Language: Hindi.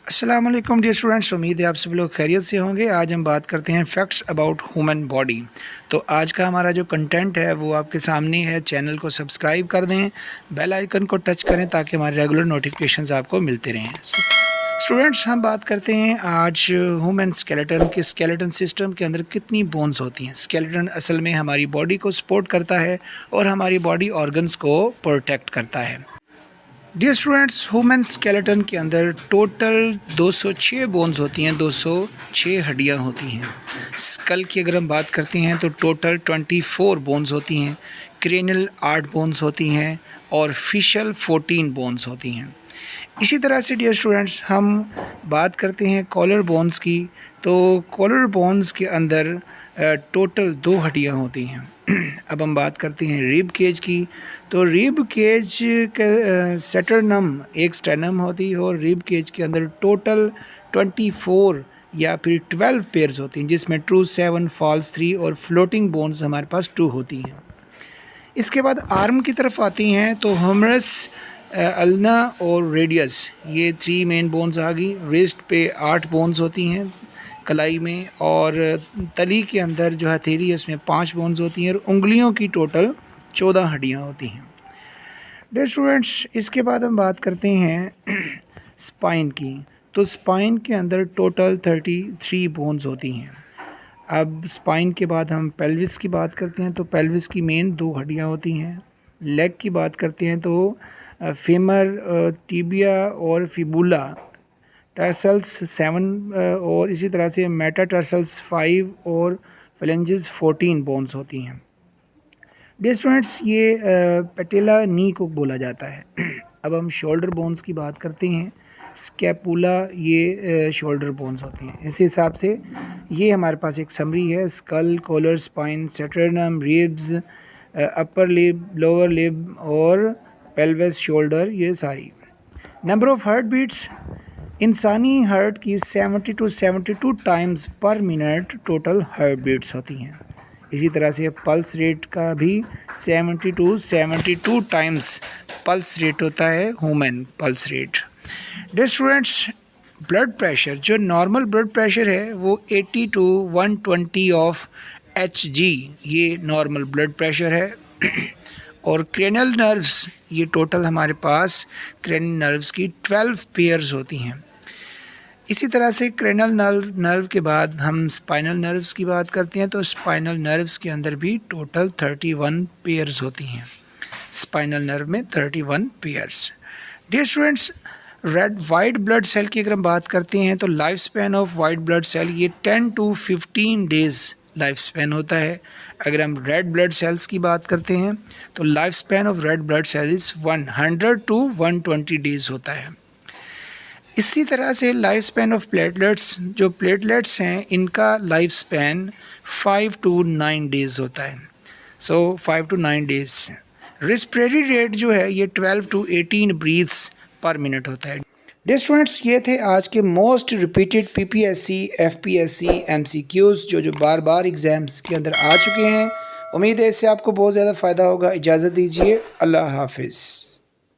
अस्सलाम वालेकुम डियर स्टूडेंट्स, उम्मीद है आप सब लोग खैरियत से होंगे। आज हम बात करते हैं फैक्ट्स अबाउट ह्यूमन बॉडी। तो आज का हमारा जो कंटेंट है वो आपके सामने है। चैनल को सब्सक्राइब कर दें, बेल आइकन को टच करें ताकि हमारे रेगुलर नोटिफिकेशंस आपको मिलते रहें। स्टूडेंट्स, हम बात करते हैं आज ह्यूमन स्केलेटन के। स्केलेटन सिस्टम के अंदर कितनी बोन्स होती हैं। स्केलेटन असल में हमारी बॉडी को सपोर्ट करता है और हमारी बॉडी ऑर्गन्स को प्रोटेक्ट करता है। डियर स्टूडेंट्स, ह्यूमन स्केलेटन के अंदर टोटल 206 बोन्स होती हैं, 206 हड्डियां होती हैं। स्कल की अगर हम बात करते हैं तो टोटल 24 बोन्स होती हैं। क्रेनियल 8 बोन्स होती हैं और फेशियल 14 बोन्स होती हैं। इसी तरह से डियर स्टूडेंट्स, हम बात करते हैं कॉलर बोन्स की। तो कॉलर बोन्स के अंदर टोटल 2 हड्डियां होती हैं। अब हम बात करते हैं रिब केज की। तो रिब केज के सेटरनम एक स्टेनम होती है और रिब केज के अंदर टोटल 24 या फिर 12 पेयर्स होती हैं, जिसमें ट्रू 7, फॉल्स 3 और फ्लोटिंग बोन्स हमारे पास 2 होती हैं। इसके बाद आर्म की तरफ आती हैं तो ह्यूमरस, अल्ना और रेडियस, ये 3 मेन बोन्स आ गई। रिस्ट पे 8 बोन्स होती हैं कलाई में, और तली के अंदर जो हथेली है उसमें 5 बोन्स होती हैं और उंगलियों की टोटल 14 हड्डियाँ होती हैं। डियर स्टूडेंट्स, इसके बाद हम बात करते हैं स्पाइन की। तो स्पाइन के अंदर टोटल 33 बोन्स होती हैं। अब स्पाइन के बाद हम पेल्विस की बात करते हैं। तो पेल्विस की मेन 2 हड्डियाँ होती हैं। लेग की बात करते हैं तो फेमर, टिबिया और फिबुला, टर्सल्स 7 और इसी तरह से मेटाटर्सल्स 5 और फ्लेंजेस 14 बोन्स होती हैं। डियर स्टूडेंट्स, ये पेटेला नी को बोला जाता है। अब हम शोल्डर बोन्स की बात करते हैं। स्कैपुला, ये शोल्डर बोन्स होते हैं। इस हिसाब से ये हमारे पास एक समरी है। Skull, collar, spine, sternum, ribs, upper limb, lower limb और पेल्विस, शोल्डर, ये सारी। नंबर ऑफ हार्ट बीट्स, इंसानी हार्ट की 70 to 72 times per minute total heart beats होती हैं। इसी तरह से पल्स रेट का भी 70 to 72 टाइम्स पल्स रेट होता है, human pulse rate. Dear students, blood pressure, जो नॉर्मल ब्लड प्रेशर है वो 80 to 120 ऑफ Hg, ये नॉर्मल ब्लड प्रेशर है। और क्रेनियल नर्व्स, ये टोटल हमारे पास क्रेनियल नर्व्स की 12 पेयर्स होती हैं। इसी तरह से क्रेनियल नर्व के बाद हम स्पाइनल नर्व्स की बात करते हैं। तो स्पाइनल नर्व्स के अंदर भी टोटल 31 पेयर्स होती हैं। स्पाइनल नर्व में 31 pairs. Dear students, white blood cell की अगर हम बात करते हैं तो life span of white blood cell ये 10 to 15 डेज़ लाइफ स्पैन होता है। अगर हम रेड ब्लड सेल्स की बात करते हैं तो life span of red blood cells 100 to 120 days होता है। इसी तरह से लाइफ स्पैन ऑफ प्लेटलेट्स, जो प्लेटलेट्स हैं इनका लाइफ स्पैन 5 to 9 डेज़ होता है। सो 5 to 9 डेज़। रेस्पिरेटरी रेट जो है ये 12 to 18 ब्रीथ्स पर मिनट होता है। डियर स्टूडेंट्स, ये थे आज के most repeated PPSC, FPSC MCQs जो बार बार एग्ज़ाम्स के अंदर आ चुके हैं। उम्मीद है इससे आपको बहुत ज़्यादा फ़ायदा होगा। इजाज़त दीजिए, अल्लाह हाफिज़।